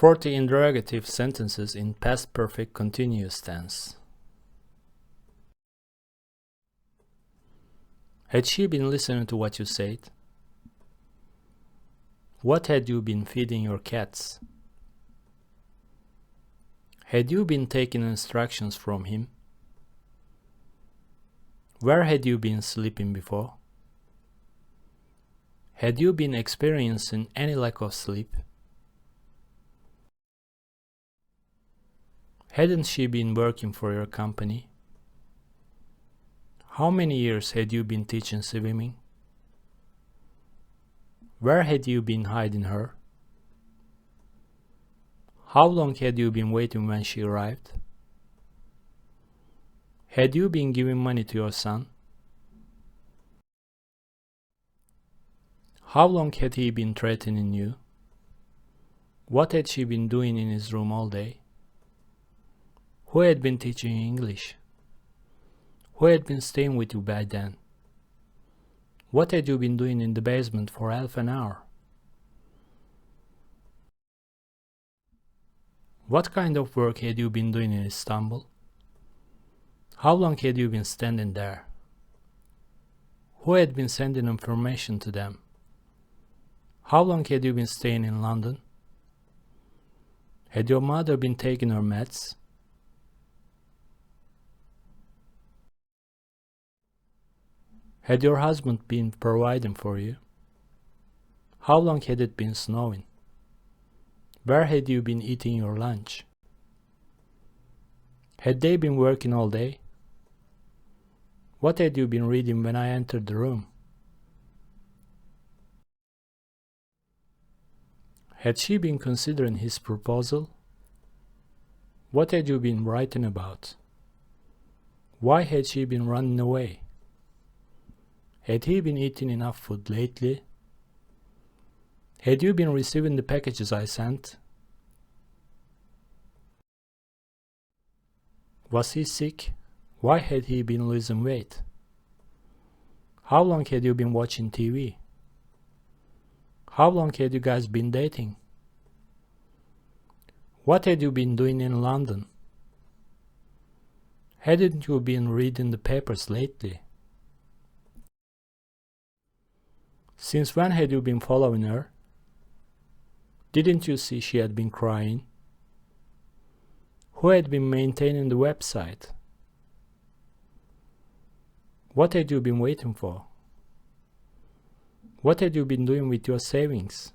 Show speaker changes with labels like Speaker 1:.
Speaker 1: 40 interrogative sentences in past perfect continuous tense. Had she been listening to what you said? What had you been feeding your cats? Had you been taking instructions from him? Where had you been sleeping before? Had you been experiencing any lack of sleep? Hadn't she been working for your company? How many years had you been teaching swimming? Where had you been hiding her? How long had you been waiting when she arrived? Had you been giving money to your son? How long had he been threatening you? What had she been doing in his room all day? Who had been teaching you English? Who had been staying with you by then? What had you been doing in the basement for half an hour? What kind of work had you been doing in Istanbul? How long had you been standing there? Who had been sending information to them? How long had you been staying in London? Had your mother been taking her meds? Had your husband been providing for you? How long had it been snowing? Where had you been eating your lunch? Had they been working all day? What had you been reading when I entered the room? Had she been considering his proposal? What had you been writing about? Why had she been running away? Had he been eating enough food lately? Had you been receiving the packages I sent? Was he sick? Why had he been losing weight? How long had you been watching TV? How long had you guys been dating? What had you been doing in London? Hadn't you been reading the papers lately? Since when had you been following her? Didn't you see she had been crying? Who had been maintaining the website? What had you been waiting for? What had you been doing with your savings?